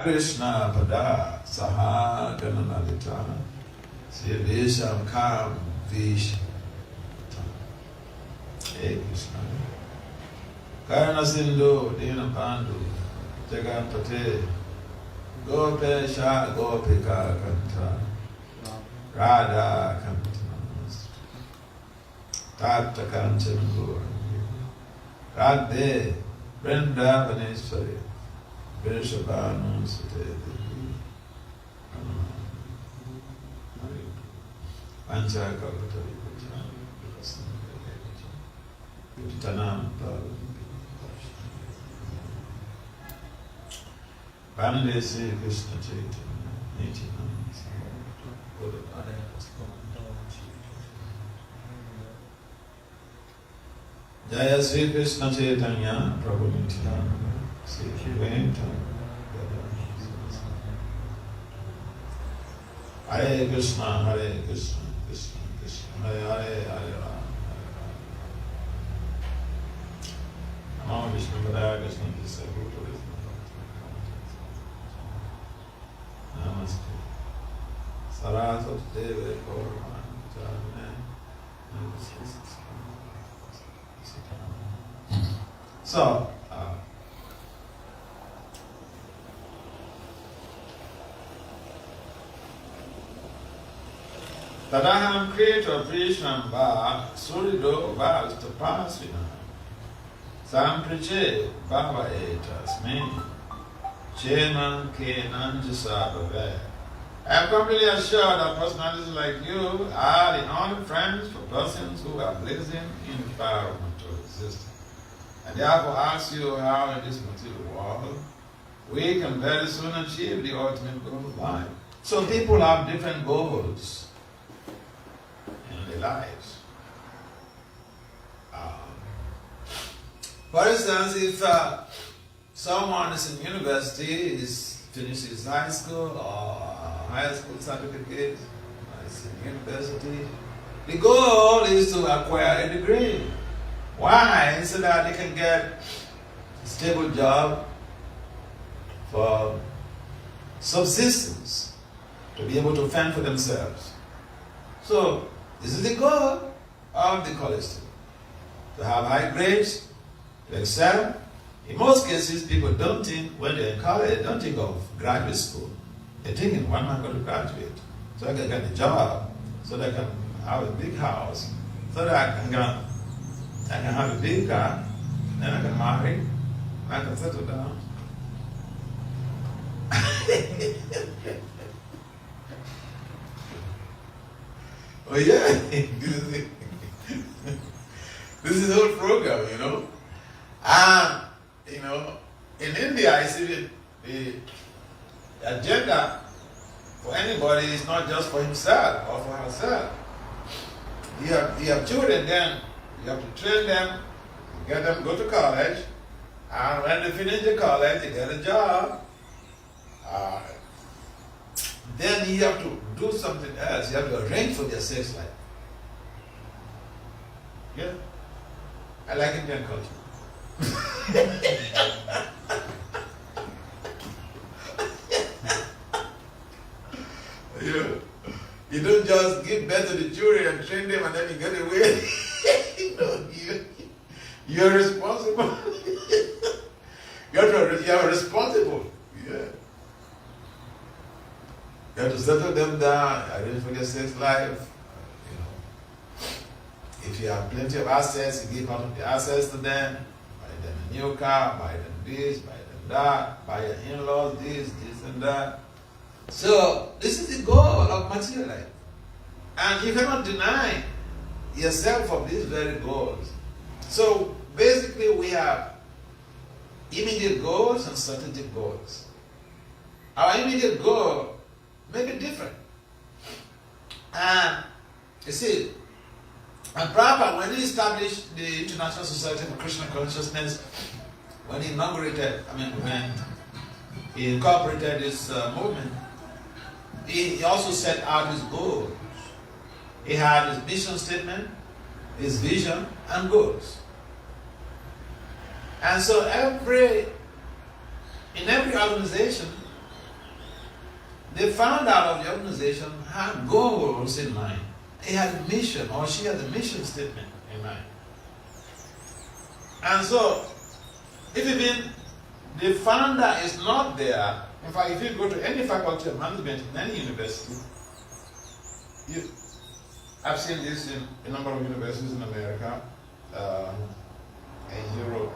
Krishna Pada Saha Gananalita Sivisham Kam Vish. Hey Krishna. Karna Sindhu Dina Pandu Jagapate Gopesha Gopika Kanta Radha Kanta Tata Kanchan Guru Radhe Vrindavaneshwari Vrishabhanu Sutedhi Pancha Kavatari Tanam Bande Sri Krishna Chaitanya Nityananda Jaya Sri Krishna Chaitanya Prabhu Nityananda Sri Krishna Hare Krishna Krishna Krishna Hare Hare Hare Rama Namo Vishnu Padaya Krishna Disabhuta Namaste Saraswati Deve Gauravan Jagane. So, Tadaham Creator Prisham Va Surido Va Tapasvina Sampriche Bhava Etasmin Cheman Kenanjasabhave. I am completely assured that personalities like you are the only friends for persons who are blazing in the fire of material existence. And therefore ask you how in this material world we can very soon achieve the ultimate goal of life. So people have different goals in their lives. For instance, if someone is in university, is finishes high school or high school certificate, is in university, the goal is to acquire a degree. Why? So that they can get a stable job for subsistence, to be able to fend for themselves. So, this is the goal of the college student. To have high grades, to excel. In most cases, people don't think, when they're in college, don't think of graduate school. They're thinking, when am I going to graduate? So I can get a job, so that I can have a big house, so that I can have a big car, then I can marry, and I can settle down. Oh yeah, this is the whole program, you know. And, you know, in India, I see the agenda for anybody is not just for himself or for herself. You have children, then you have to train them, get them go to college, and when they finish the college, they get a job. Then you have to do something else. You have to arrange for their sex life. Yeah? I like Indian culture. You don't just give birth to the children and train them and then you get away. You're responsible. You're responsible. Yeah. You have to settle them down, arrange for their sex life. If you have plenty of assets, you give part of the assets to them, buy them a new car, buy them this, buy them that, buy your in-laws this and that. So, this is the goal of material life. And you cannot deny yourself of these very goals. So, basically we have immediate goals and strategic goals. Our immediate goal may be different. And, you see, and Prabhupada, when he established the International Society for Krishna Consciousness, when he when he incorporated this movement, he also set out his goals. He had his mission statement, his vision, and goals. And so in every organization, the founder of the organization had goals in mind. He had a mission, or she had a mission statement in mind. And so, if even the founder is not there, in fact, if you go to any faculty of management in any university, I've seen this in a number of universities in America, in Europe,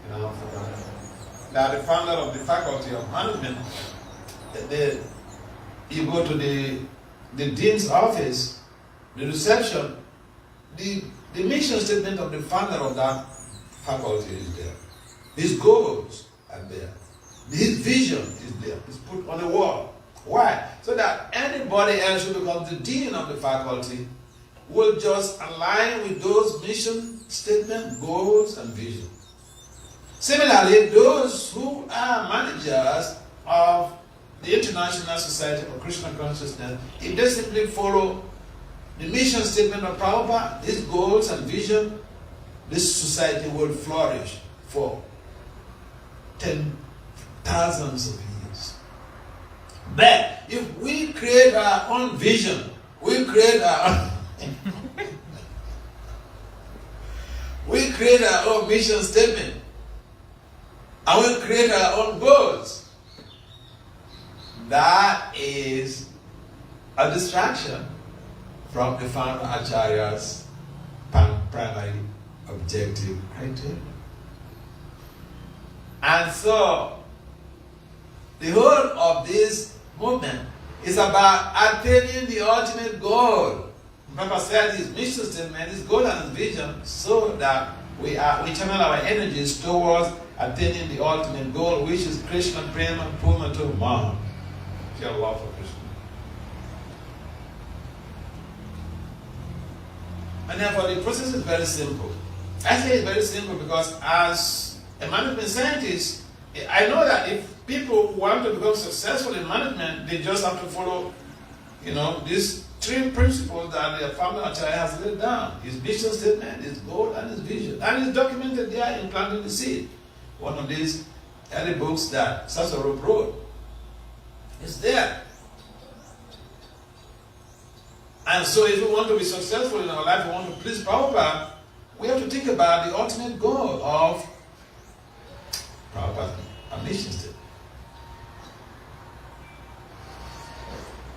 in Africa, that the founder of the faculty of management, you go to the dean's office, the reception, the mission statement of the founder of that faculty is there. His goals are there. His vision is there. It's put on the wall. Why? So that anybody else who becomes the dean of the faculty will just align with those mission statement, goals, and vision. Similarly, those who are managers of the International Society for Krishna Consciousness, if they simply follow the mission statement of Prabhupada, his goals and vision, this society will flourish for 10,000s of years. But if we create our own vision, we create our we create our own mission statement, and we create our own goals, that is a distraction from the founder Acharya's primary objective criteria. And so, the whole of this movement is about attaining the ultimate goal. Papa said his mission statement, his goal and his vision, so that we channel our energies towards attaining the ultimate goal, which is Krishna Prema Purnato Maha, pure love for Krishna. And therefore, the process is very simple. I say it's very simple because as a management scientist, I know that if people want to become successful in management, they just have to follow, these three principles that the founder Acharya has laid down: his mission statement, his goal, and his vision. And it's documented there in Planting the Seed, one of these early books that Sasarup wrote. It's there. And so if we want to be successful in our life, we want to please Prabhupada, we have to think about the ultimate goal of Prabhupada's mission statement.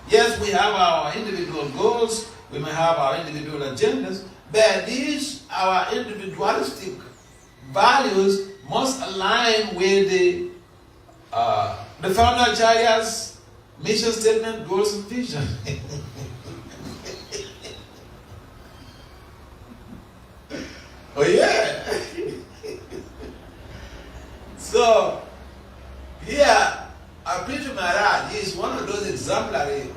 Yes, we have our individual goals, we may have our individual agendas, but these, our individualistic values, must align with the founder Acharya's mission statement, goals, and vision. Oh yeah. So here, Maharaja is one of those exemplary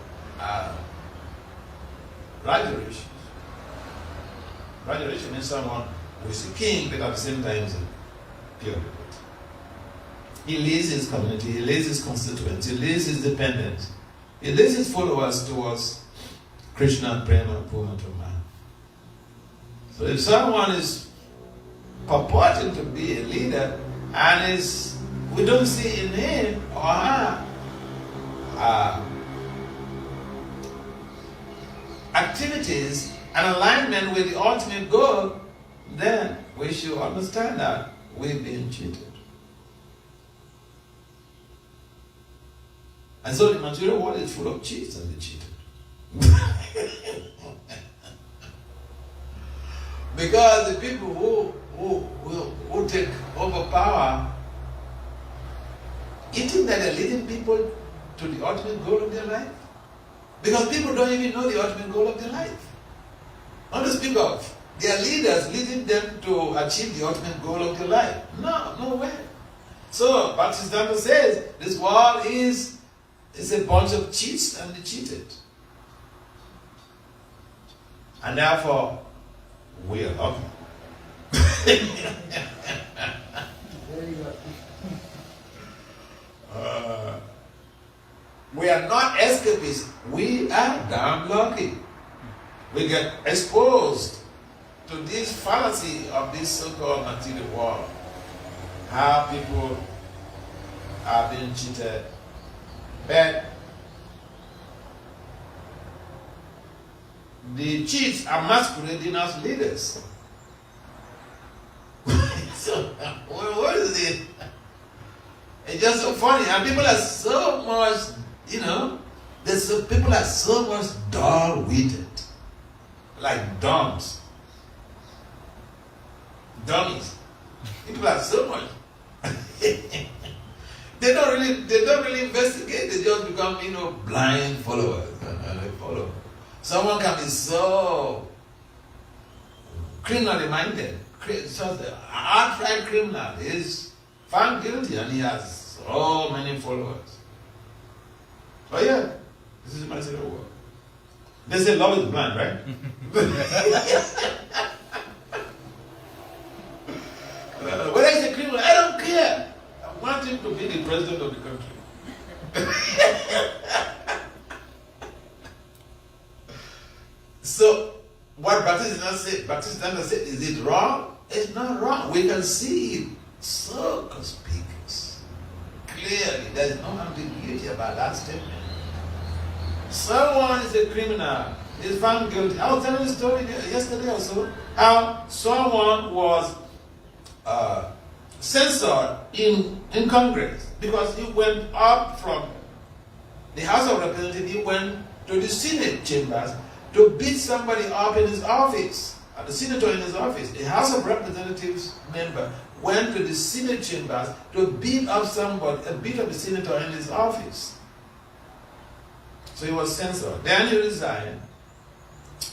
graduations. Graduation means someone who is a king, but at the same time is a pure devotee. He leads his community, he leads his constituents, he leads his dependents, he leads his followers towards Krishna Prema Purnatama. So if someone is purporting to be a leader and we don't see in him or her activities and alignment with the ultimate goal, then we should understand that we've been cheated. And so the material world is full of cheats and the cheated. Because the people who take over power, you think that they're leading people to the ultimate goal of their life? Because people don't even know the ultimate goal of their life. Not to speak of their leaders leading them to achieve the ultimate goal of their life. No way. So, Bhakti Siddhanta says, this world is a bunch of cheats and the cheated. And therefore, we are lucky. We are not escapists. We are damn lucky. We get exposed to this fallacy of this so-called material world. How people are being cheated But the chiefs are masquerading as leaders. So, what is it? It's just so funny. And people are so much, people are so much dull-witted. Like dummies. People are so much. They don't really investigate. They just become, blind followers. And they follow. Someone can be so criminally minded. So the outright criminal is found guilty and he has so many followers. But yeah, this is my second word. They say love is blind, right? Whether he's a criminal, I don't care. I want him to be the president of the country. So, what Baptist said, is it wrong? It's not wrong. We can see it so conspicuous. Clearly, there is no ambiguity about that statement. Someone is a criminal, is found guilty. I was telling the story yesterday also, how someone was censored in Congress because he went up from the House of Representatives, he went to the Senate chambers to beat somebody up in his office, the senator in his office. A House of Representatives member went to the Senate chambers to beat up the senator in his office. So he was censored. Then he resigned.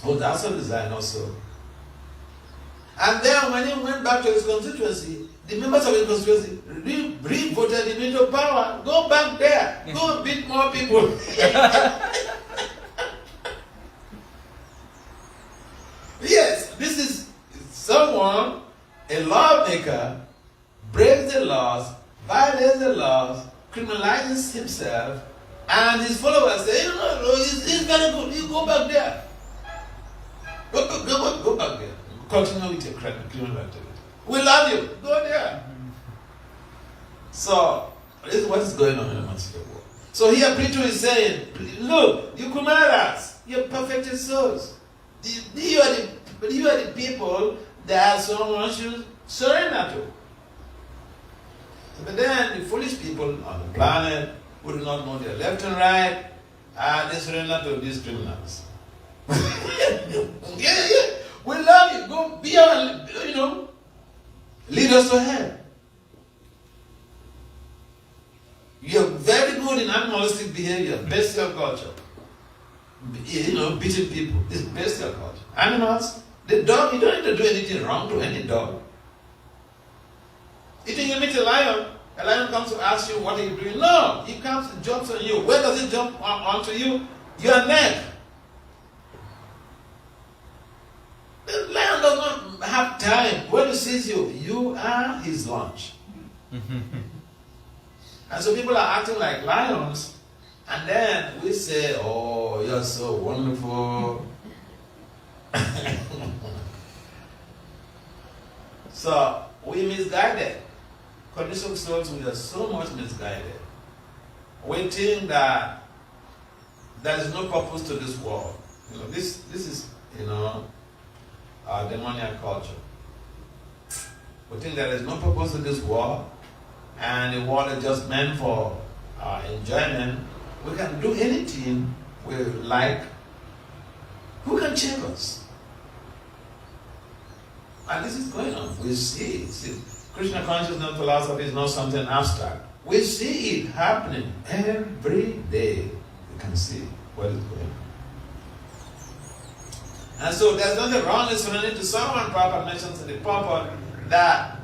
Was also resigned also. And then when he went back to his constituency, the members of his constituency re-voted him into power. Go back there. Go beat more people. Yes, this is someone, a lawmaker, breaks the laws, violates the laws, criminalizes himself, and his followers say, it's very good, you go back there. Go back there. Continue with your criminal activity. We love you. Go there. So, this is what is going on in the material world. So here Preacher is saying, look, you criminals, you're perfected souls. You are the people that someone should surrender to. But then the foolish people on the planet who do not know their left and right, they surrender to these criminals. Yeah. We love you. Go be our, lead us to hell. You're very good in animalistic behavior, bestial culture. Beating people is bestial culture. Animals, the dog, you don't need to do anything wrong to any dog. You think you meet a lion comes to ask you, what are you doing? No, he comes and jumps on you. Where does he jump onto you? Your neck. The lion does not have time. When he sees you, you are his lunch. And so people are acting like lions, and then we say, oh, you're so wonderful. So we misguided. Conditioned souls, we are so much misguided. We think that there is no purpose to this world. This is, our demoniac culture. We think there is no purpose to this world, and the world is just meant for our enjoyment. We can do anything we like. Who can check us? And this is going on. We see Krishna consciousness philosophy is not something abstract. We see it happening every day. We can see what is going on. And so there's nothing wrong in surrendering to someone. Prabhupada mentions in the purport that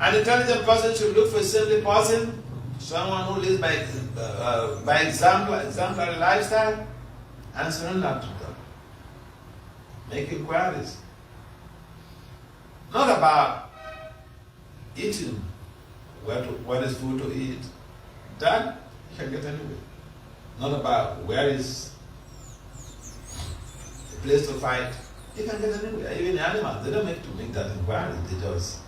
an intelligent person should look for a simple person, someone who lives by exemplary lifestyle, and surrender to them. Make inquiries. Not about eating, what is food to eat. That you can get anywhere. Not about where is the place to fight. You can get anywhere. Even animals, they don't make to make that inquiry. They just,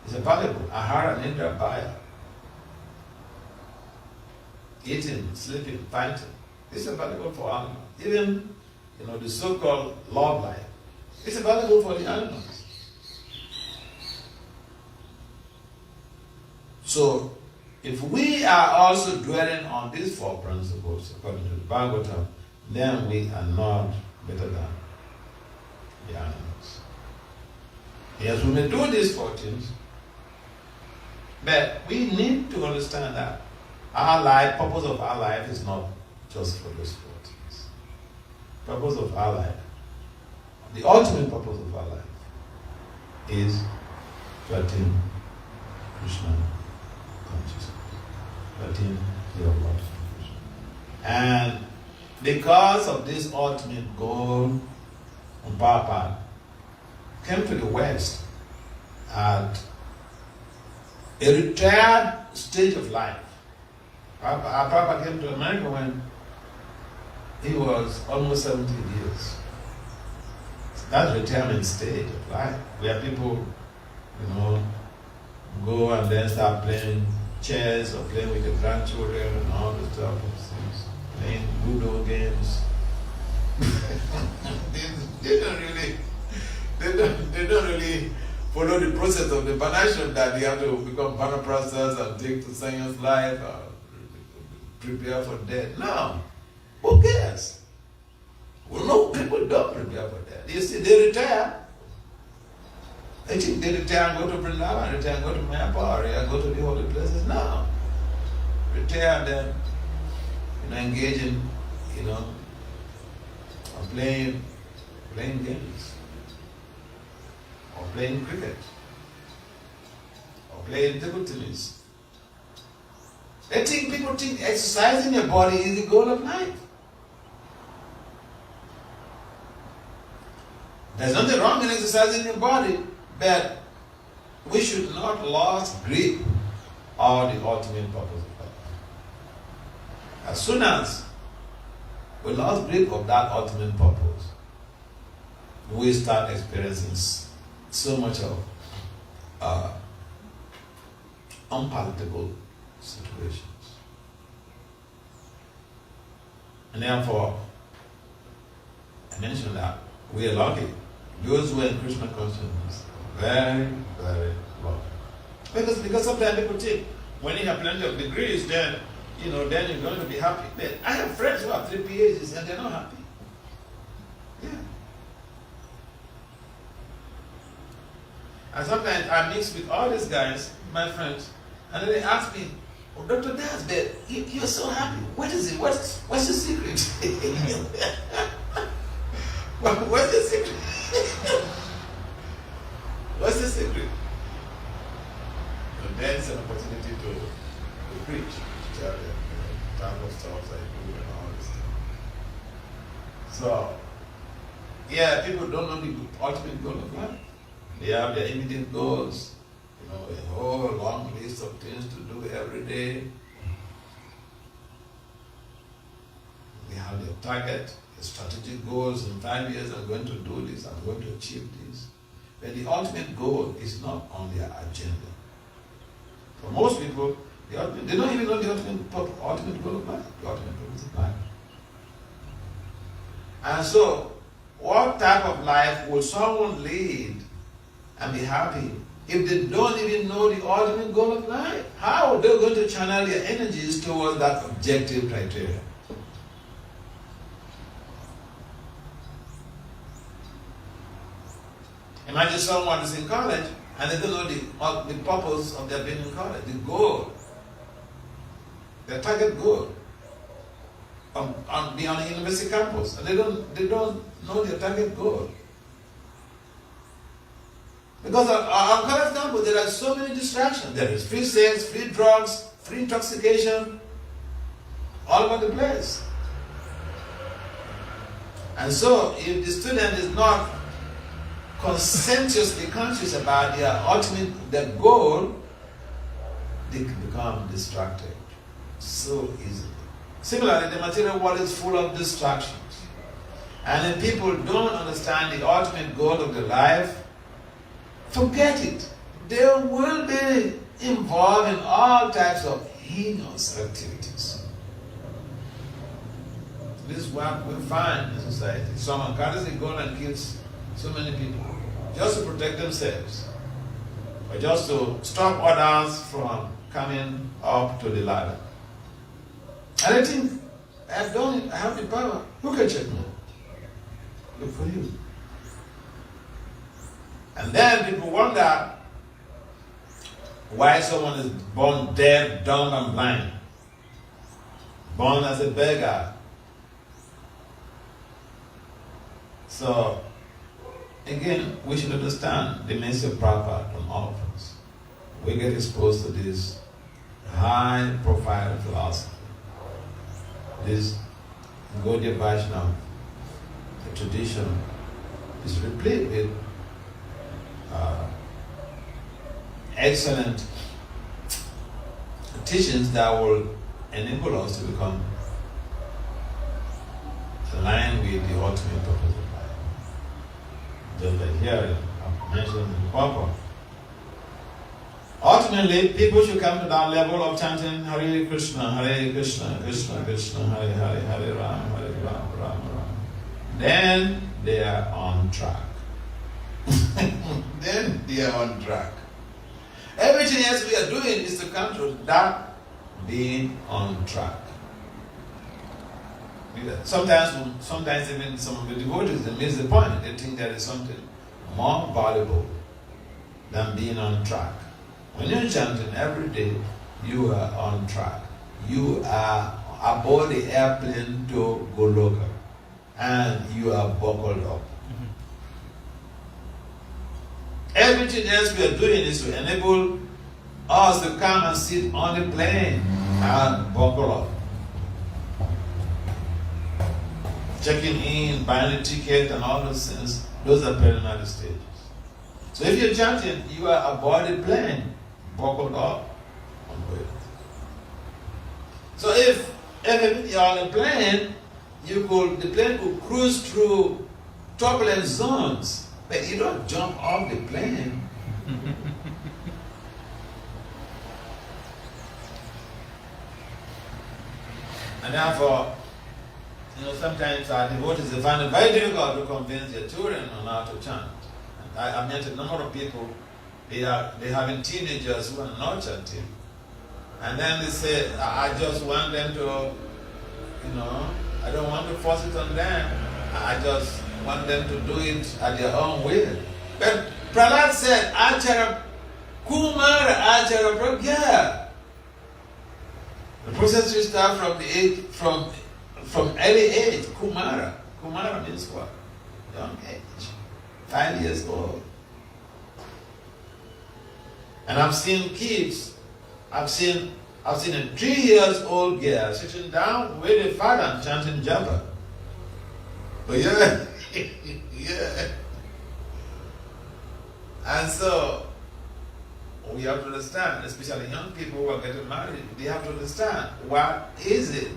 it's available. Ahara and Indra Bhaya. eating, sleeping, fighting. It's available for animals. Even, the so-called love life. It's available for the animals. So, if we are also dwelling on these four principles, according to the Bhagavatam, then we are not better than the animals. Yes, we may do these four things, but we need to understand that purpose of our life is not just for those four things. Purpose of our life, the ultimate purpose of our life, is to attain Krishna consciousness, to attain the Lord Krishna. And because of this ultimate goal on Prabhupada came to the West at a retired stage of life. Prabhupada came to America when he was almost 70 years. That's retirement stage of life, where people, go and then start playing chess or playing with the grandchildren and all the stuff, playing Ludo games. they don't really follow the process of the banation that they have to become vanaprasthas and take to science life or prepare for death. No. Who cares? Well, no, people don't prepare for death. You see, they retire. They think they retire and go to Vrindavan, retire and go to Mayapur, or go to the holy places. No. Retire and then, engage in, playing games, or playing cricket, or playing table tennis. People think exercising your body is the goal of life. There's nothing wrong in exercising your body, but we should not lose grip of the ultimate purpose of life. As soon as we lost grip of that ultimate purpose, we start experiencing so much of unpalatable situations. And therefore, I mentioned that we are lucky. Those who are in Krishna consciousness, very, very lucky. Because sometimes people think, when you have plenty of degrees, then then you're going to be happy. But I have friends who have 3 PhDs and they're not happy. Yeah. And sometimes I mix with all these guys, my friends, and then they ask me, "Oh, Dr. Das, but you're so happy. What is it? What's the secret?" What's the secret? What's the secret? And then it's an opportunity to preach, to tell them the type of stuff I do and all this stuff. So, yeah, people don't know the ultimate goal of life. They have their immediate goals, a whole long list of things to do every day. They have their target, their strategic goals. In 5 years, I'm going to do this, I'm going to achieve this. But the ultimate goal is not on their agenda. For most people, they don't even know the ultimate goal of life, the ultimate purpose of life. And so, what type of life would someone lead and be happy if they don't even know the ultimate goal of life? How are they going to channel their energies towards that objective criteria? Imagine someone is in college and they don't know the purpose of their being in college, the goal, their target goal on the university campus, and they don't know their target goal. Because on college campus there are so many distractions. There is free sex, free drugs, free intoxication, all over the place. And so if the student is not conscientiously conscious about their goal, they can become distracted so easily. Similarly, the material world is full of distractions. And if people don't understand the ultimate goal of their life, forget it. They will be involved in all types of heinous activities. This is what we find in society. Someone carries a gun and kills so many people just to protect themselves, or just to stop others from coming up to the ladder. And I think, I've done it, I have the power. Who can check me? Look for you. And then people wonder why someone is born deaf, dumb, and blind, born as a beggar. So, again, we should understand the mercy of Prabhupada from all of us. We get exposed to this high-profile philosophy, this Gaudiya Vaishnava, the tradition is replete with excellent teachings that will enable us to become aligned with the ultimate purpose of life. Just like here, I mentioned in the purport. Ultimately, people should come to that level of chanting Hare Krishna, Krishna Krishna, Hare Hare, Hare Rama, Ram Ram. Then they are on track. Then they are on track. Everything else we are doing is to come to that being on track. Sometimes even some of the devotees, they miss the point. They think there is something more valuable than being on track. When you're chanting every day, you are on track. You are aboard the airplane to Goloka, and you are buckled up. Everything else we are doing is to enable us to come and sit on the plane and buckle up. Checking in, buying a ticket, and all those things, those are preliminary stages. So if you're chanting, you are aboard the plane, buckled up on board. So if you're on a plane, the plane could cruise through turbulent zones. But you don't jump off the plane. And therefore, sometimes our devotees, they find it very difficult to convince their children on how to chant. I met a number of people, they having teenagers who are not chanting. And then they say, I just want them to, I don't want to force it on them. I just want them to do it at their own will. But Prahlad said, Achara Kumara Achara Pragya. The process will start from early age, Kumara. Kumara means what? Young age. 5 years old. And I've seen kids, I've seen a 3-year-old girl sitting down with a father and chanting japa. But yeah. Yeah. And so, we have to understand, especially young people who are getting married, they have to understand what is it?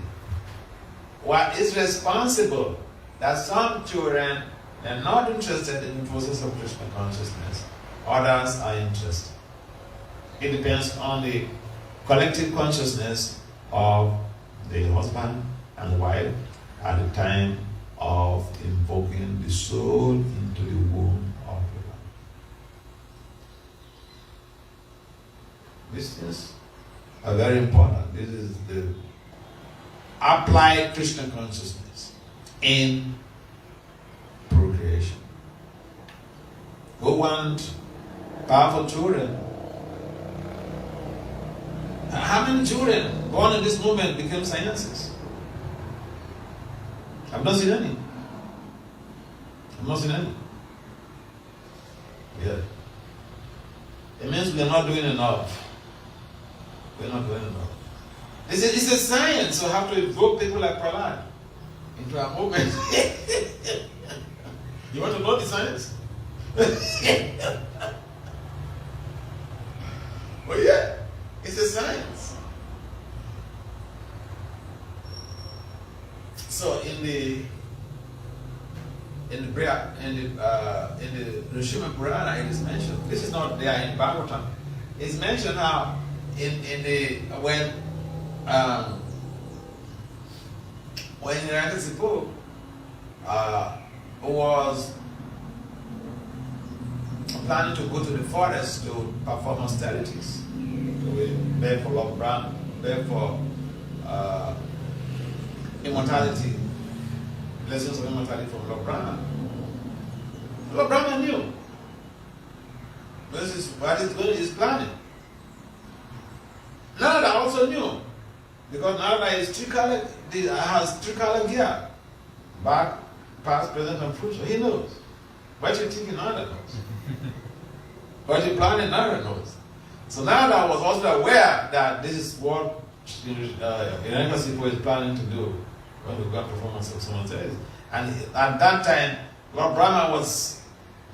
What is responsible? That some children are not interested in the process of Krishna consciousness. Others are interested. It depends on the collective consciousness of the husband and wife at the time of invoking the soul into the womb of the man. These things are very important. This is the applied Krishna consciousness in procreation. We want powerful children. How many children born in this moment became scientists? I've not seen any. Yeah. It means we are not doing enough. We're not doing enough. It's a science, so we have to evoke people like Prahlad into our movement. You want to know the science? Well, yeah, it's a science. So in the Srimad Purana, it is mentioned. This is not there in Bhagavatam. It's mentioned how when when Hiranyakasipu was planning to go to the forest to perform austerities, to beg for Lord Brahma, beg for immortality, blessings of immortality from Lord Brahma. Lord Brahma knew. This is what he's planning. Narada also knew, because Narada has three color gear, back, past, present, and future. He knows. What you thinking, Narada knows. What you planning, Narada knows. So Narada was also aware that this is what Hiranyakasipu is planning to do when we got performance of someone says. And at that time, Lord Brahma was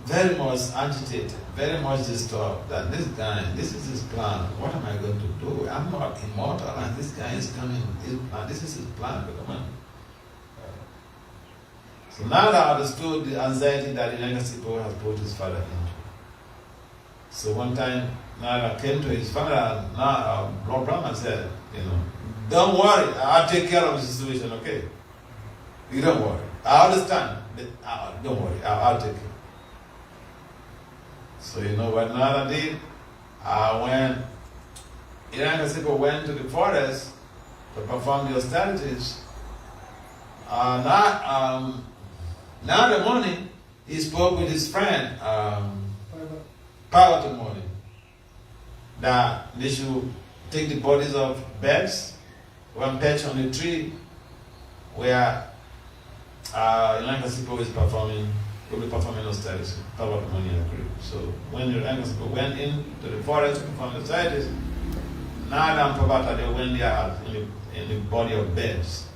very much agitated, very much disturbed that this guy, this is his plan. What am I going to do? I'm not immortal, and this guy is coming. This is his plan. Come on. So Narada understood the anxiety that Hiranyakasipu has put his father into. So one time, Narada came to his father, and Lord Brahma said, don't worry, I'll take care of the situation, okay? You don't worry. I understand. Don't worry, I'll take care. So you know what Narada did? When Hiranyakasipu went to the forest to perform the austerities, now in the morning, he spoke with his friend, Parvati morning, that they should take the bodies of birds, one perch on the tree where Hiranyakasipu will be performing austerities. Parvati morning agreed. So when Hiranyakasipu went into the forest to perform the austerities, Narada and Parvati, they went there in the body of birds.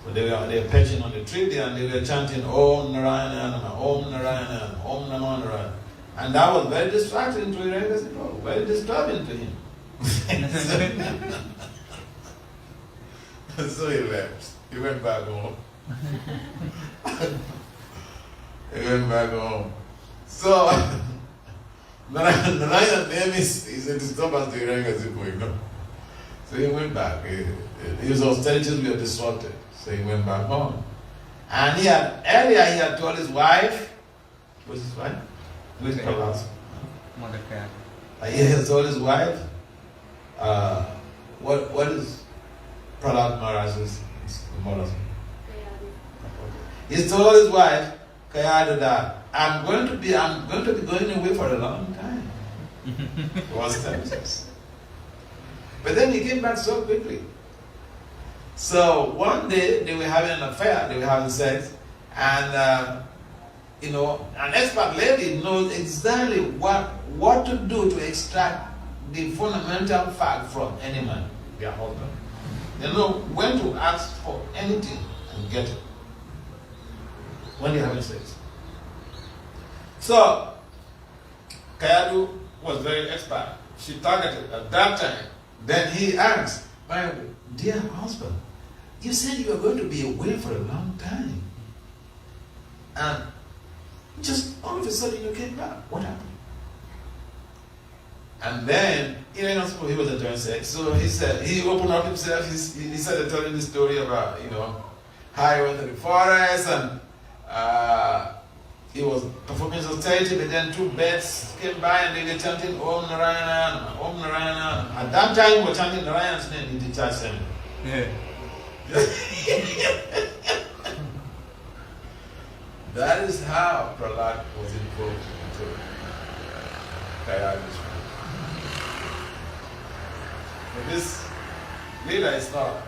So they were perching on the tree there, and they were chanting Om Narayana Nama, Om Narayana, Om Namo Narayana. And that was very distracting to Hiranyakasipu, very disturbing to him. So he left. He went back home. He went back home. So Narayana's name is a disturbance to Hiranyakasipu, So he went back. His austerities were disrupted. So he went back home. And earlier he had told his wife, what's his wife? Who is Prahlad? He had told his wife, what is Prahlad Maharaj's mother's name? He told his wife, Kayadu, that I'm going to be going away for a long time. It was 10 years. But then he came back so quickly. So one day they were having an affair, they were having sex, and an expert lady knows exactly what to do to extract the fundamental fact from any man, their husband. They know when to ask for anything and get it when they're having sex. So Kayadu was very expert. She targeted at that time. Then he asked, my dear husband, you said you were going to be away for a long time. And just all of a sudden you came back. What happened? And then, he was enjoying sex. So he opened up himself. He started telling the story about, how he went to the forest and he was performing austerity, but then two birds came by and they were chanting Om Narayana, Om Narayana. At that time, we were chanting Narayana's name in the church assembly. Yeah. That is how Prahlad was invoked into Kayadu's. But this leader is not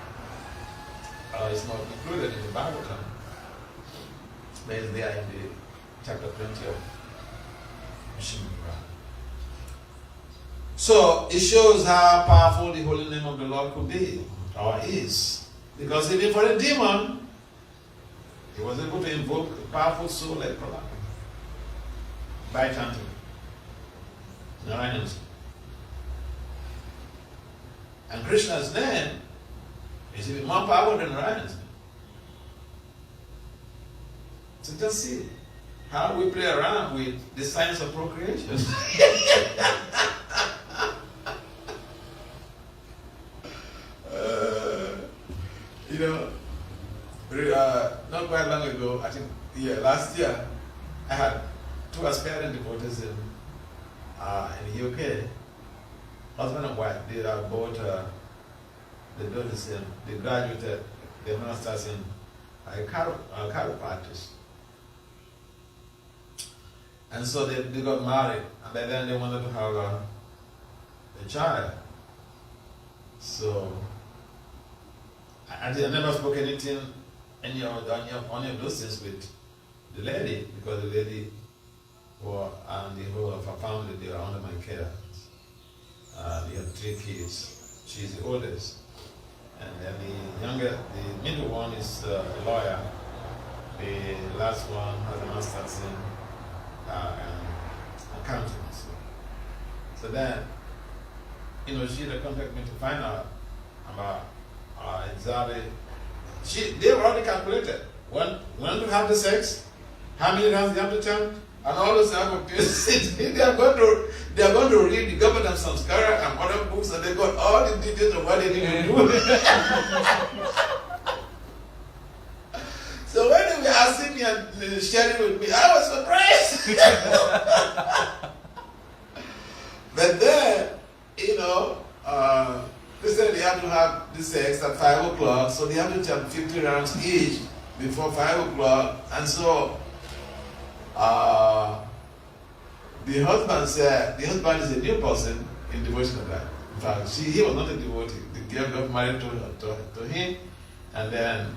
included in the Bhagavatam. But it's there in the chapter 20 of Srimad. So it shows how powerful the holy name of the Lord could be, or is. Because even for a demon, he was able to invoke a powerful soul like Prahlad by chanting Narayana's name. And Krishna's name is even more powerful than Narayana's name. So just see how we play around with the science of procreation. not quite long ago, I think, last year, I had 2 aspiring devotees in the UK, husband and wife. They are both, they do the same. They graduated, their masters in chiropractic. And so they got married, and by then they wanted to have a child. So I never spoke any of those things with the lady, because the lady and the whole of her family, they were under my care. They had 3 kids. She's the oldest. And then the middle one is a lawyer. The last one has a master's in accounting. So then, she contacted me to find out about exactly. They already calculated when to have the sex, how many rounds they have to chant, and all those type of things. they are going to read the Bhagavatam Samskara and other books, and they got all the details of what they need to do. So when they were asking me and sharing with me, I was surprised. But then, they said they have to have the sex at 5 o'clock, so they have to chant 50 rounds each before 5 o'clock. And so the husband said, the husband is a new person in devotional life. In fact, he was not a devotee. The girl got married to him, and then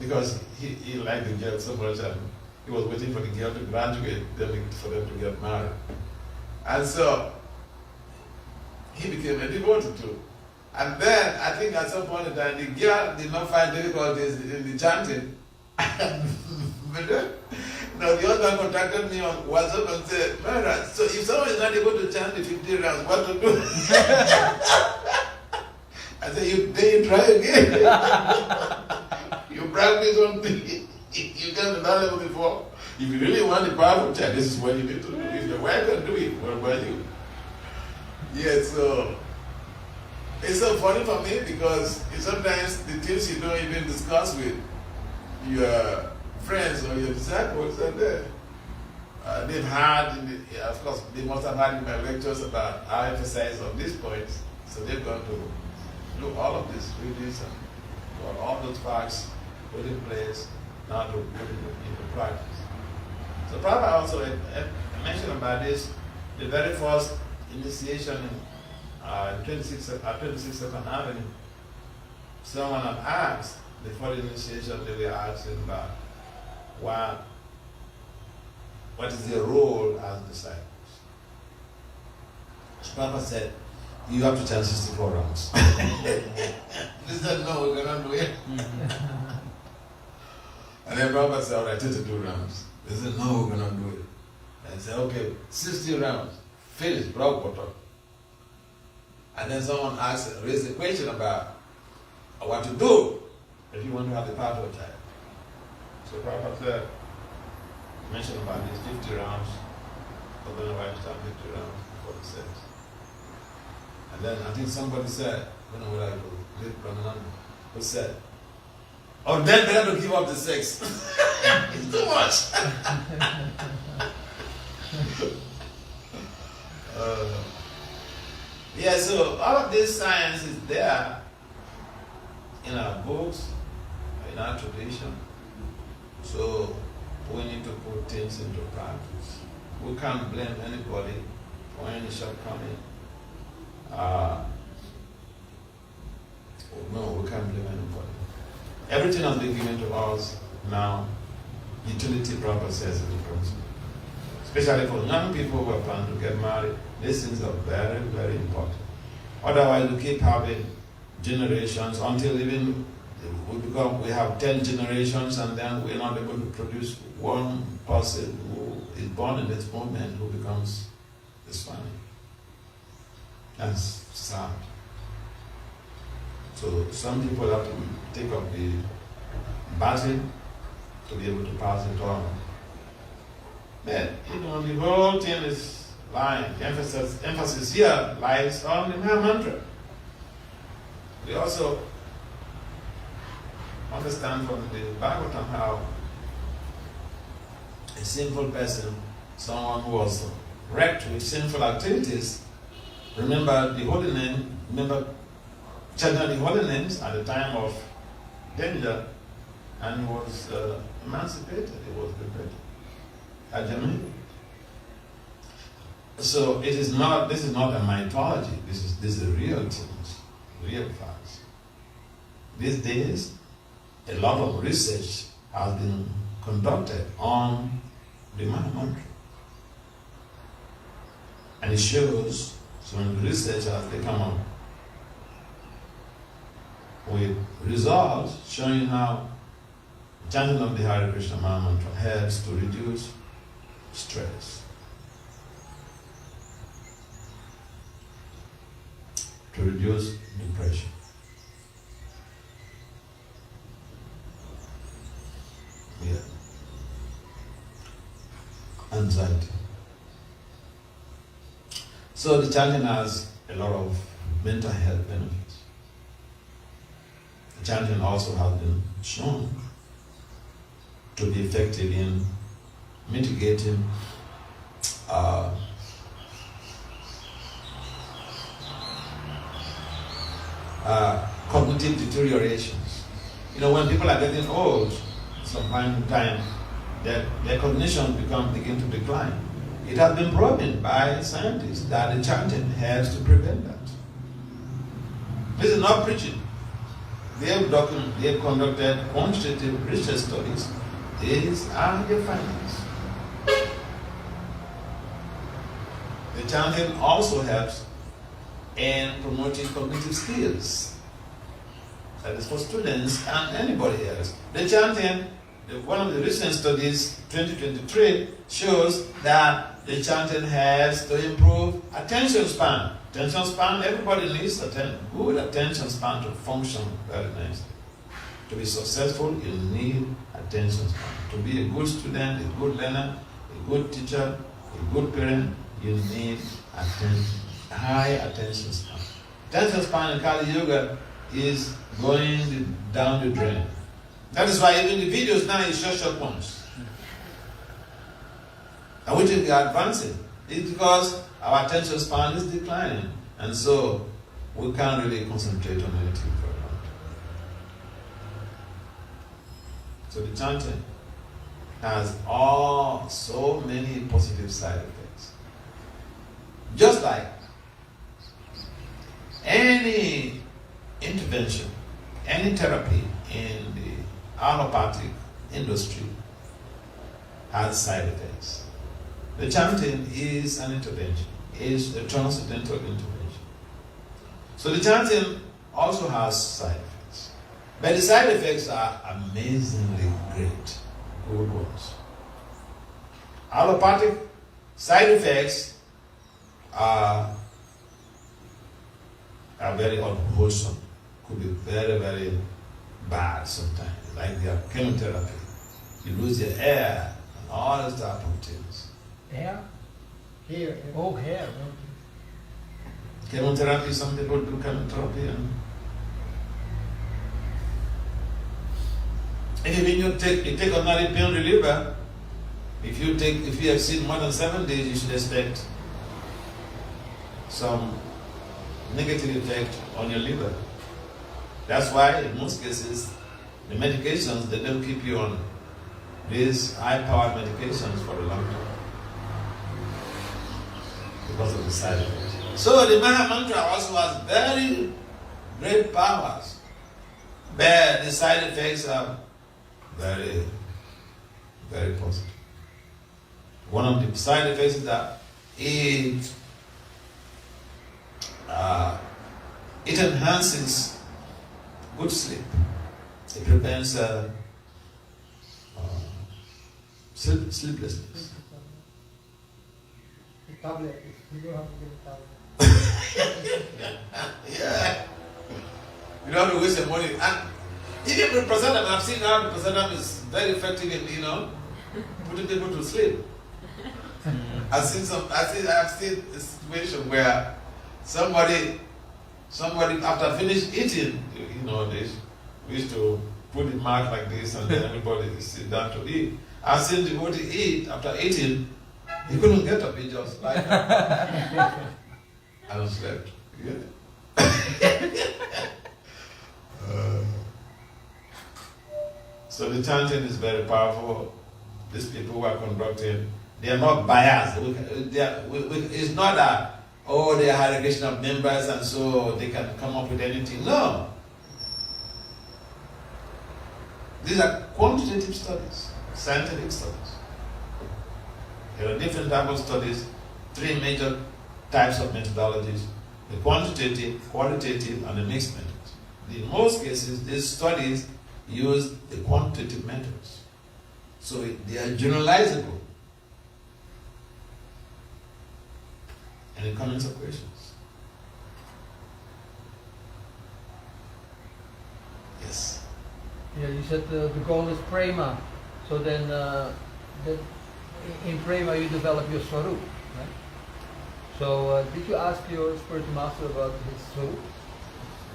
because he liked the girl so much, and he was waiting for the girl to graduate, then for them to get married. And so he became a devotee too. And then I think at some point in time, the girl did not find difficulties in the chanting. But then, the husband contacted me on WhatsApp and said, Maharaja, so if someone is not able to chant the 50 rounds, what to do? I said, then you try again. You practice something you can't done it before. If you really want the powerful chant, this is what you need to do. If the wife can do it, what about you? Yeah, so it's so funny for me because sometimes the things you don't even discuss with your friends or your disciples are there. They've had, of course, they must have had in my lectures about our emphasis on these points, so they've gone to look all of this, read this, and got all those facts put in place now to put it into practice. So Prabhupada also mentioned about this, the very first initiation in 26th Avenue. Someone had asked, before the initiation, they were asking about what is their role as disciples. Prabhupada said, you have to chant 64 rounds. They said, no, we cannot do it. And then Prabhupada said, all right, 22 rounds. They said, no, we cannot do it. And I said, okay, 60 rounds. Finish, Prabhupada. And then someone raised a question about what to do if you want to have the power of a child. So Prabhupada said, mentioned about these 50 rounds, but then I start 50 rounds before the sex. And then I think somebody said, I don't know what I do, who said, oh, then better to give up the sex. It's too much. Yeah, so all of this science is there in our books, in our tradition. So we need to put things into practice. We can't blame anybody for any shortcoming. No, we can't blame anybody. Everything has been given to us now. Utility proper says in the principle. Especially for young people who are planning to get married, these things are very, very important. Otherwise, we keep having generations until even we have 10 generations, and then we're not able to produce one person who is born in this moment who becomes Swami. That's sad. So some people have to take up the baton to be able to pass it on. But the whole thing is lying. The emphasis here lies on the Maha Mantra. We also understand from the Bhagavatam how a sinful person, someone who was wrecked with sinful activities, remember the holy name, remember chanting the holy names at the time of danger, and he was emancipated, he was liberated. Ajami. So this is not a mythology, this is real things, real facts. These days, a lot of research has been conducted on the Mahamantra. And it shows, some research has come up with results showing how chanting of the Hare Krishna Mahamantra helps to reduce stress, to reduce depression. Yeah. Anxiety. So the chanting has a lot of mental health benefits. The chanting also has been shown to be effective in mitigating cognitive deteriorations. You know, when people are getting old, some time to time, their cognition begin to decline. It has been proven by scientists that the chanting helps to prevent that. This is not preaching. They have conducted quantitative research studies. These are the findings. The chanting also helps in promoting cognitive skills. That is for students and anybody else. The chanting, one of the recent studies, 2023, shows that the chanting helps to improve attention span. Attention span, everybody needs good attention span to function very nicely. To be successful, you need attention span. To be a good student, a good learner, a good teacher, a good parent, you need high attention span. Attention span in Kali Yoga is going down the drain. That is why even the videos now is short ones. And which we are advancing. It's because our attention span is declining. And so we can't really concentrate on anything for a long time. So the chanting has so many positive side effects. Just like any intervention, any therapy in the allopathic industry has side effects. The chanting is an intervention, is a transcendental intervention. So the chanting also has side effects. But the side effects are amazingly great, good ones. Allopathic side effects are very unwholesome, could be very, very bad sometimes, like their chemotherapy. You lose your hair and all those type of things. Hair? Hair. Oh, hair. Chemotherapy, some people do chemotherapy. And when you take ordinary pain reliever, if you exceed more than 7 days, you should expect some negative effect on your liver. That's why in most cases, the medications, they don't keep you on these high-powered medications for a long time because of the side effects. So the Mahamantra also has very great powers, but the side effects are very, very positive. One of the side effects is that it enhances good sleep. It prevents sleeplessness. The tablet, you don't have to get a tablet. Yeah. You don't have to waste your money. And even with prasadam, I've seen how the prasadam is very effective in, putting people to sleep. I've seen a situation where somebody after finished eating, We used to put it marked like this and then everybody sit down to eat. I've seen devotee eat, after eating, he couldn't get up, he just like that. I don't slept. Yeah. So the chanting is very powerful. These people who are conducting, they are not biased. It's not that, oh, they are Hare Krishna members and so they can come up with anything. No. These are quantitative studies, scientific studies. There are different types of studies, 3 major types of methodologies: the quantitative, qualitative, and the mixed methods. In most cases, these studies use the quantitative methods. So they are generalizable. Any comments or questions? Yes. Yeah, you said the goal is prema. So then, in prema you develop your swarup, right? So did you ask your spiritual master about his swarup?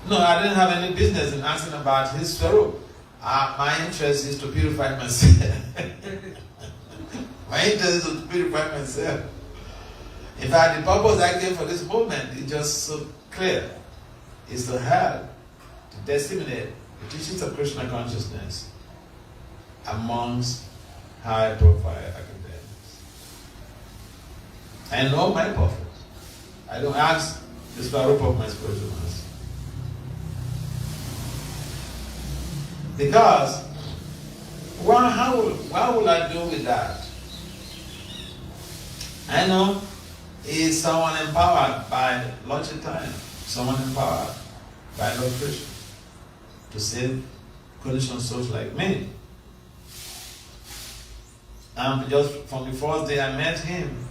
No, I didn't have any business in asking about his swarup. My interest is to purify myself. My interest is to purify myself. In fact, the purpose I came for this movement is just so clear. It's to help to disseminate the teachings of Krishna consciousness amongst high-profile academics. I know my purpose. I don't ask the swarup of my spiritual master. Because why will I do with that? I know is someone empowered by Lord Chaitanya, someone empowered by Lord Krishna to save conditioned souls like me. And just from the first day I met him,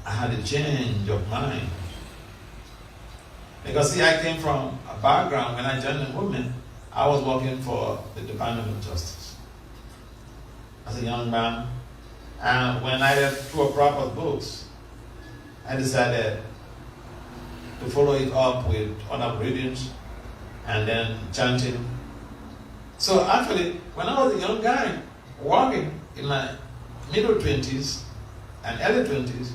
I had a change of mind. Because see, I came from a background when I joined the movement. I was working for the Department of Justice as a young man. And when I read through proper books, I decided to follow it up with other readings and then chanting. So actually, when I was a young guy, working in my middle 20s and early 20s,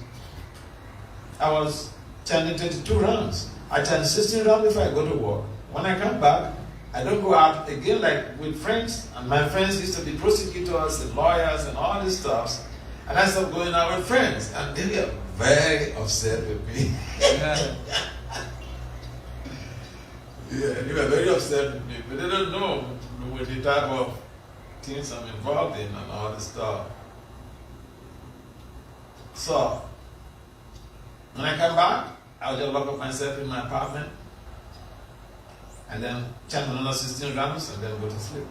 I was chanting 22 rounds. I chant 16 rounds before I go to work. When I come back, I don't go out again like with friends, and my friends used to be prosecutors and lawyers and all this stuff, and I stopped going out with friends, and they were very upset with me. Yeah, they were very upset with me, but they don't know with the type of things I'm involved in and all this stuff. So, when I come back, I'll just lock up myself in my apartment, and then chant another 16 rounds and then go to sleep.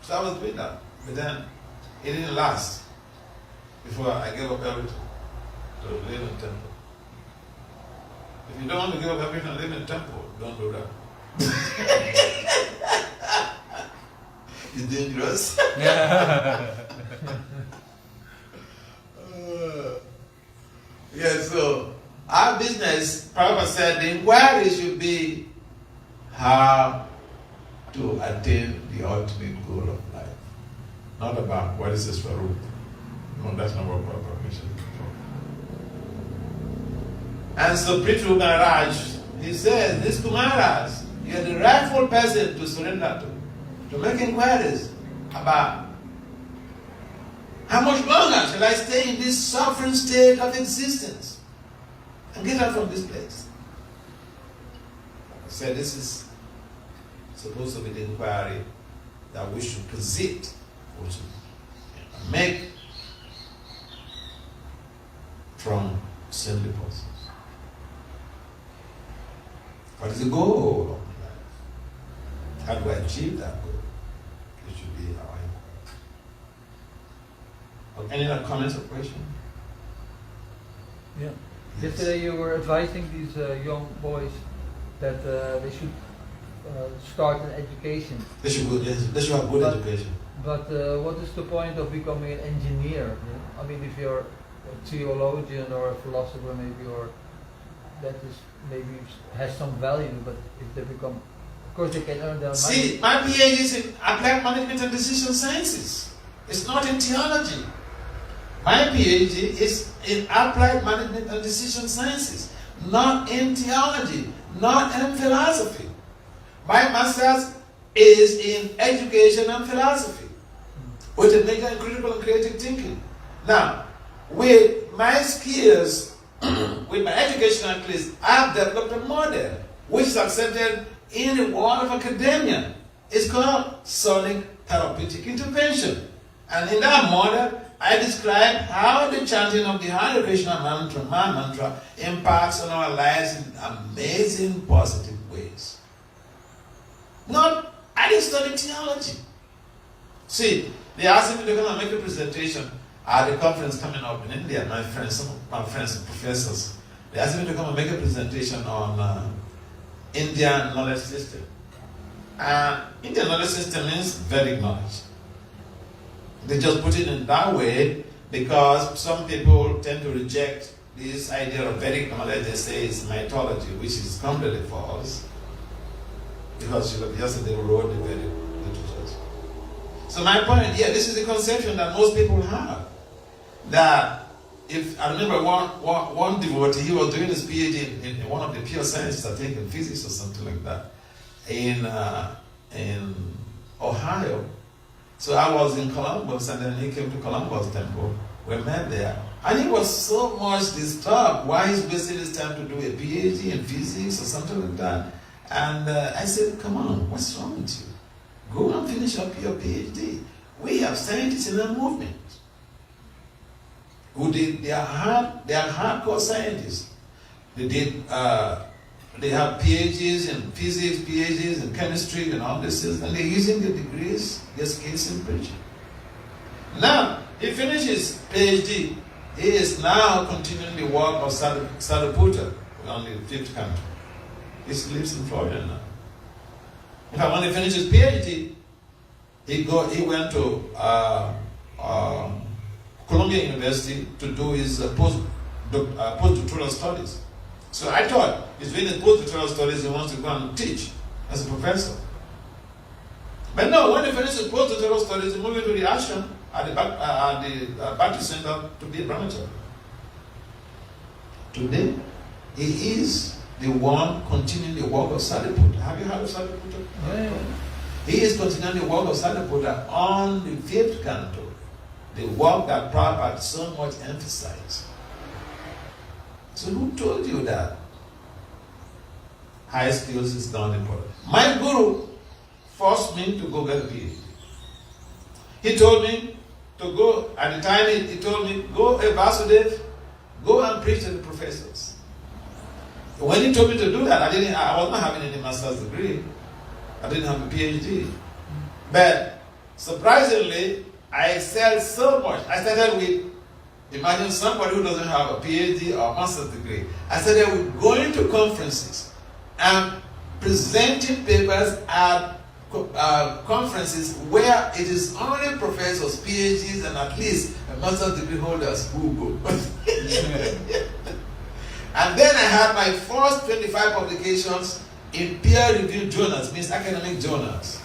So I was doing that. But then it didn't last before I gave up everything to live in the temple. If you don't want to give up everything and live in the temple, don't do that. It's dangerous. Yeah, so our business, Prabhupada said, the inquiry should be how to attain the ultimate goal of life. Not about what is the swarup. No, that's not what Prabhupada mentioned before. And so Prithu Maharaj, he says, this Kumaras, you're the rightful person to surrender to make inquiries about how much longer shall I stay in this suffering state of existence and get out from this place. So this is supposed to be the inquiry that we should posit, or to make from saintly persons. What is the goal of my life? How do I achieve that goal? It should be our inquiry. Any other comments or questions? Yeah. Yes. Yesterday you were advising these young boys that they should start an education. They should have good education. But what is the point of becoming an engineer? Yeah? I mean, if you're a theologian or a philosopher, maybe, or that is maybe has some value. But if they become course, they can earn their money. See, my PhD is in applied management and decision sciences. It's not in theology. My PhD is in applied management and decision sciences, not in theology, not in philosophy. My master's is in education and philosophy, with a major in critical and creative thinking. Now, with my skills, with my educational skills, I've developed a model which is accepted in the world of academia. It's called sonic therapeutic intervention. And in that model, I describe how the chanting of the Hare Krishna mantra, my mantra, impacts on our lives in amazing positive ways. I didn't study theology. See, they asked me to come and make a presentation at a conference coming up in India. Some of my friends and professors, they asked me to come and make a presentation on Indian knowledge system. Indian knowledge system means Vedic knowledge. They just put it in that way because some people tend to reject this idea of Vedic knowledge. They say it's mythology, which is completely false. Because yesterday they wrote the Vedic literatures. So my point, this is the conception that most people have. That if I remember one devotee, he was doing his PhD in one of the pure sciences, I think in physics or something like that, in Ohio. So I was in Columbus, and then he came to Columbus Temple. We met there. And he was so much disturbed why he's wasting his time to do a PhD in physics or something like that. And I said, come on, what's wrong with you? Go and finish up your PhD. We have scientists in our movement who did, they are hardcore scientists. They have PhDs in physics, PhDs in chemistry and all this, and they're using the degrees, their skills in preaching. Now, he finished his PhD. He is now continuing the work of Sariputta on the fifth country. He lives in Florida now. In fact, when he finished his PhD, he went to Columbia University to do his postdoctoral studies. So I thought he's doing his postdoctoral studies, he wants to go and teach as a professor. But no, when he finished his postdoctoral studies, he moved into the ashram at the Baptist Center to be a brahmachari. Today, he is the one continuing the work of Sariputta. Have you heard of Sariputta? Yeah. He is continuing the work of Sariputta on the fifth canto, the work that Prabhupada so much emphasized. So who told you that high skills is not important? My guru forced me to go get a PhD. He told me to go, at the time he told me, go Vasudeva, go and preach to the professors. When he told me to do that, I was not having any master's degree. I didn't have a PhD. But surprisingly, I excelled so much. I started with, imagine somebody who doesn't have a PhD or a master's degree. I started with going to conferences and presenting papers at conferences where it is only professors, PhDs, and at least master's degree holders who go. And then I had my first 25 publications in peer-reviewed journals, means academic journals.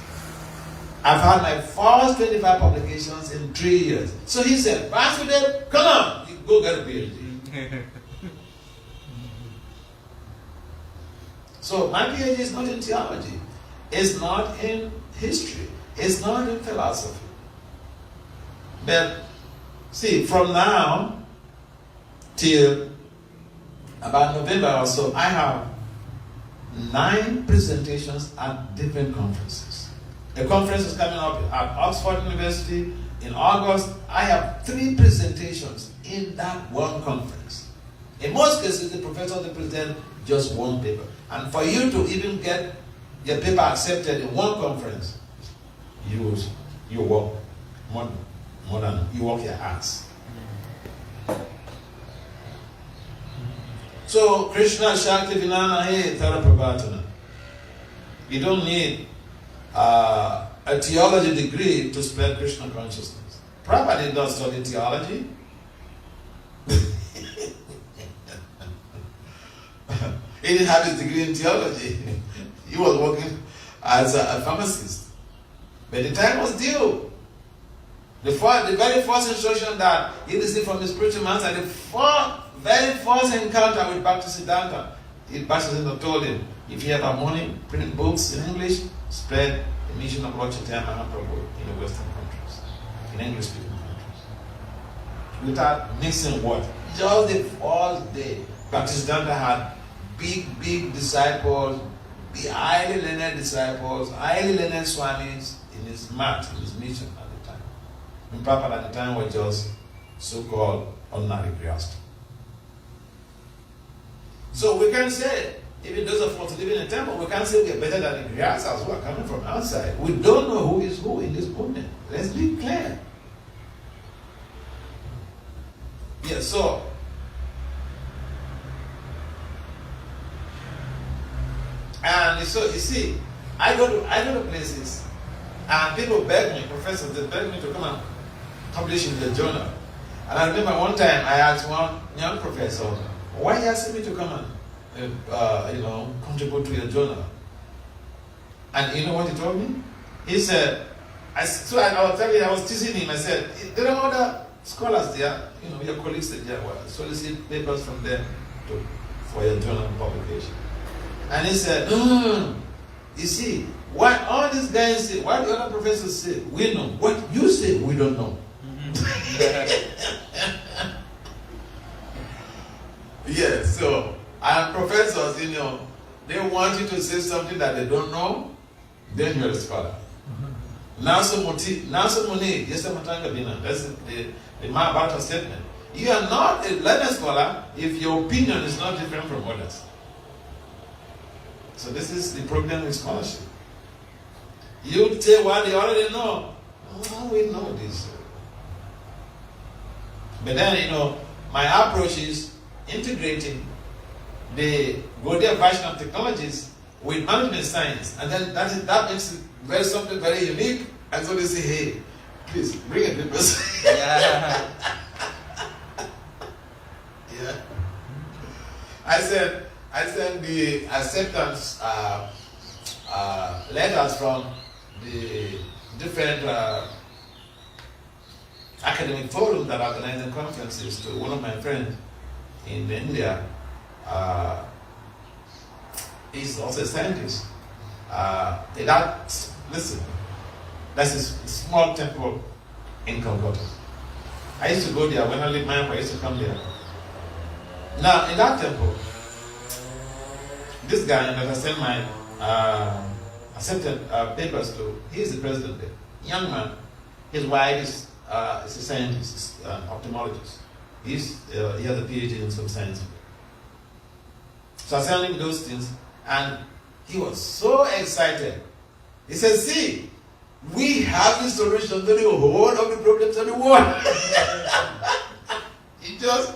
I've had my first 25 publications in 3 years. So he said, Vasudeva, come on, you go get a PhD. So my PhD is not in theology. It's not in history. It's not in philosophy. But see, from now till about November or so, I have 9 presentations at different conferences. A conference is coming up at Oxford University in August. I have 3 presentations in that one conference. In most cases, the professor will present just one paper. And for you to even get your paper accepted in one conference, you work more than you work your ass. So Krishna Shakti Vinana He Tara Prabhatana. You don't need a theology degree to spread Krishna consciousness. Prabhupada did not study theology. He didn't have his degree in theology. He was working as a pharmacist. But the time was due. The very first instruction that he received from his spiritual master, the very first encounter with Bhakti Siddhanta, Bhakti Siddhanta told him, if you have a money, print books in English, spread the mission of Lord Chaitanya Mahaprabhu in the Western countries, in English-speaking countries. Without mixing what? Just the first day, Bhakti Siddhanta had big disciples, the highly learned disciples, highly learned swamis in his mat, in his mission at the time. And Prabhupada at the time was just so-called ordinary grihastha. So we can say, even those of us living in a temple, we can't say we are better than the grihasthas who are coming from outside. We don't know who is who in this movement. Let's be clear. Yeah, so and so you see, I go to places and people beg me, professors, they beg me to come and publish in the journal. And I remember one time I asked one young professor, why are you asking me to come and contribute to your journal? And you know what he told me? He said, I was telling you, I was teasing him. I said, there are other scholars there, your colleagues there, solicit papers from them for your journal publication. And he said, you see, what all these guys say, what the other professors say, we know. What you say, we don't know. Yeah, so, and professors, they want you to say something that they don't know, then you're a scholar. That's the Mahabharata statement. You are not a learned scholar if your opinion is not different from others. So this is the problem with scholarship. You say what you already know. Oh, we know this. But then, my approach is integrating the Gaudiya version of technologies with management science. And then that makes it something very unique. And so they say, hey, please, bring it with us. Yeah. Yeah. I sent the acceptance letters from the different academic forums that are organizing conferences to one of my friends in India. He's also a scientist. That's a small temple in Calcutta. I used to go there when I lived in Miami. I used to come there. Now, in that temple, this guy that I sent my accepted papers to, he is the president there. Young man. His wife is a scientist, an ophthalmologist. He has a PhD in some science. So I sent him those things, and he was so excited. He said, see, we have the solution to the whole of the problems of the world. It's just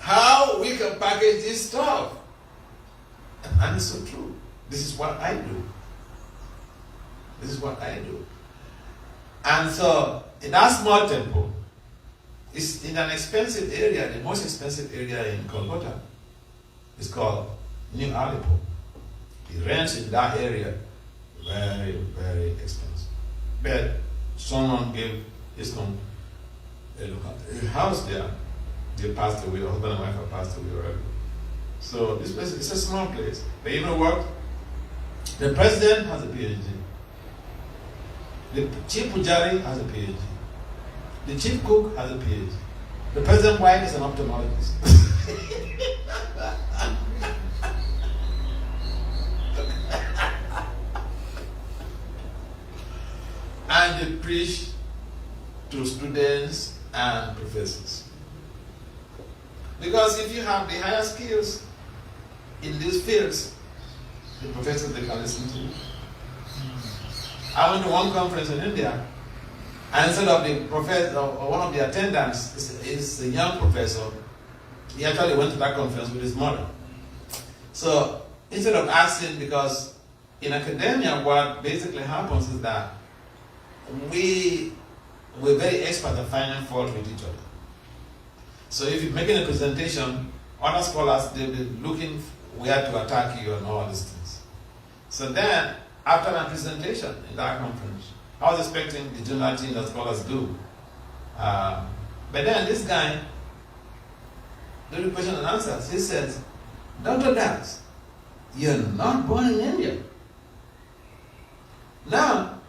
how we can package this stuff. And it's so true. This is what I do. This is what I do. And so, in that small temple, it's in an expensive area, the most expensive area in Calcutta. It's called New Alipo. The rents in that area, very, very expensive. But someone gave his son a house there. They passed away, the husband and wife have passed away already. So this place is a small place. But you know what? The president has a PhD. The chief pujari has a PhD. The chief cook has a PhD. The president's wife is an ophthalmologist. And they preach to students and professors. Because if you have the higher skills in these fields, the professors, they can listen to you. I went to one conference in India, and instead of the professor, or one of the attendants is a young professor. He actually went to that conference with his mother. So instead of asking, because in academia what basically happens is that we're very expert at finding fault with each other. So if you're making a presentation, other scholars, they'll be looking where to attack you and all these things. So then, after my presentation in that conference. I was expecting the general thing that scholars do. But then this guy, during question and answers, he says, Dr. Das, you're not born in India. Now,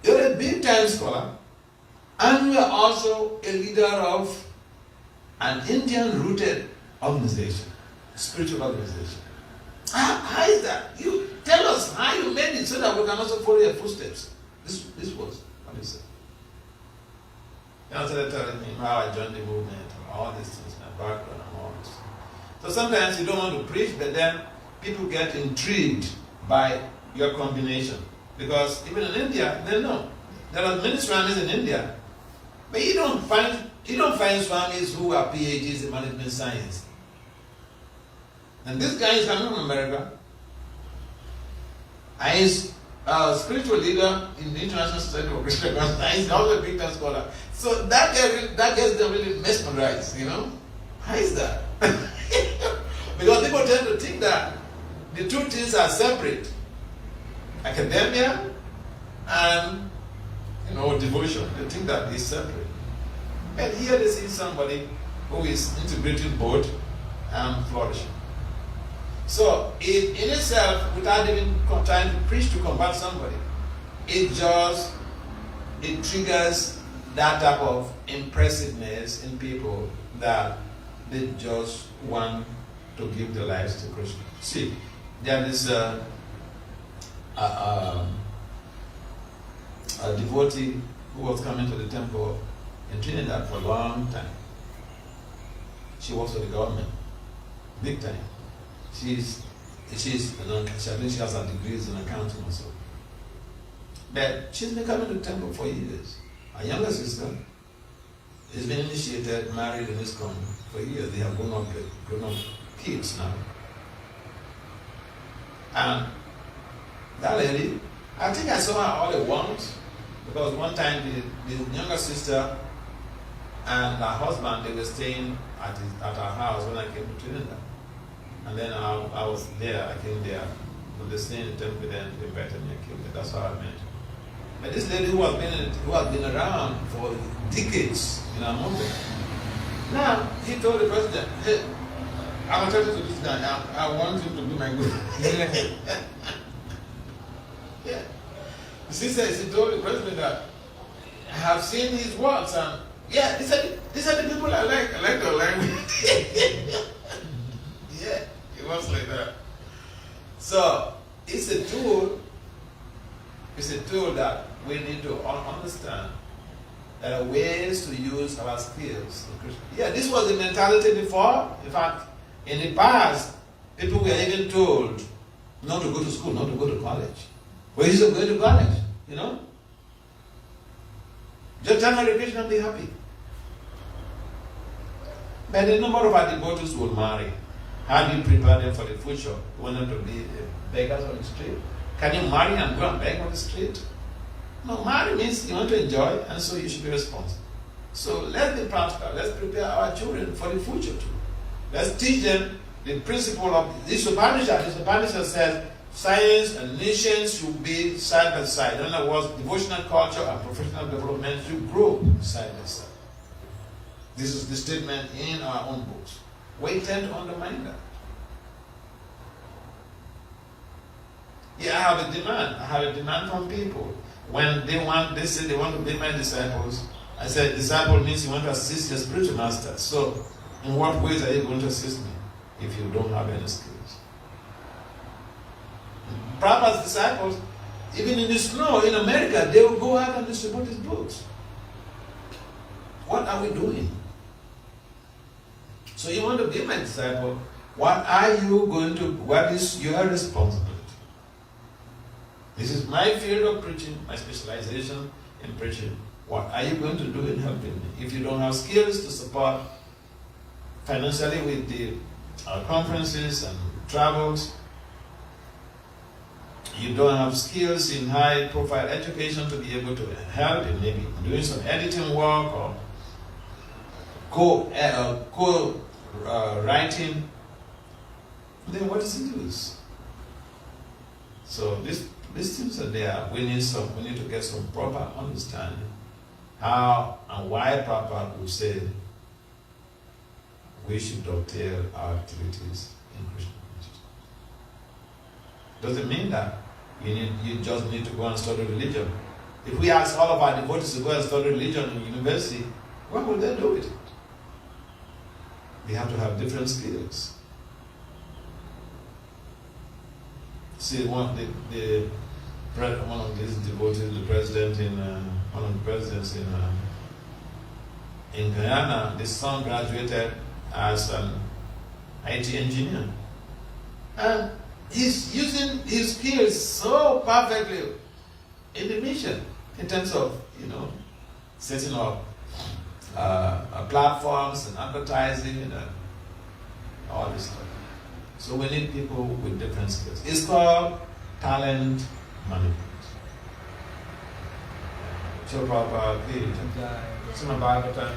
you're a big time scholar, and you are also a leader of an Indian-rooted organization, spiritual organization. How is that? You tell us how you made it so that we can also follow your footsteps. This was what he said. And I started telling him how I joined the movement, all these things, my background and all this. So sometimes you don't want to preach, but then people get intrigued by your combination. Because even in India, they know. There are many Swamis in India, but you don't find Swamis who are PhDs in management science. And this guy is coming from America, and he's a spiritual leader in the International Society of Christian Science. He's also a big time scholar. So that gets them really mesmerized, you know? How is that? Because people tend to think that the two things are separate. Academia and, devotion. They think that is separate. And here they see somebody who is integrating both and flourishing. So in itself, without even trying to preach to convert somebody, it triggers that type of impressiveness in people that they just want to give their lives to Krishna. See, there is a devotee who was coming to the temple in Trinidad for a long time. She works for the government, big time. I think she has her degrees in accounting also. But she's been coming to the temple for years. Her younger sister has been initiated, married in this country for years. They have grown up kids now. And that lady, I think I saw her all at once, because one time the younger sister and her husband, they were staying at her house when I came to Trinidad. And then I was there, I came there, but they stayed in the temple, then they invited me and came there. That's how I met her. But this lady who has been around for decades in our movement, now he told the president, hey, I'm attracted to this guy, I want him to be my guru. Yeah. The sister, she told the president that I have seen his works, and yeah, these are the people I like to align with. Yeah, it was like that. So it's a tool that we need to understand. There are ways to use our skills. Yeah, this was the mentality before. In fact, in the past, people were even told not to go to school, not to go to college. Well, you should go to college, Just turn your education and be happy. But a number of our devotees will marry. How do you prepare them for the future? You want them to be beggars on the street? Can you marry and go and beg on the street? No, marry means you want to enjoy, and so you should be responsible. So let's be practical. Let's prepare our children for the future too. Let's teach them the principle of this Upanishad. This Upanishad says science and nations should be side by side. In other words, devotional culture and professional development should grow side by side. This is the statement in our own books. We tend to undermine that. Yeah, I have a demand. I have a demand from people. When they say they want to be my disciples, I said, disciple means you want to assist your spiritual master. So, in what ways are you going to assist me if you don't have any skills? Prabhupada's disciples, even in the snow in America, they will go out and distribute his books. What are we doing? So you want to be my disciple, what is your responsibility? This is my field of preaching, my specialization in preaching. What are you going to do in helping me? If you don't have skills to support financially with the conferences and travels, you don't have skills in high profile education to be able to help in maybe doing some editing work or writing, then what is the use? So this these things are there. We need to get some proper understanding how and why Prabhupada would say we should dovetail our activities in Krishna consciousness. Doesn't mean that you just need to go and study religion. If we ask all of our devotees to go and study religion in university, what will they do with it? They have to have different skills. See, one of these devotees, the president one of the presidents in Guyana, the son graduated as an IT engineer, and he's using his skills so perfectly in the mission in terms of setting up platforms and advertising and all this stuff. So we need people with different skills. It's called talent management. So Prabhupada, Srimad Bhagavatam,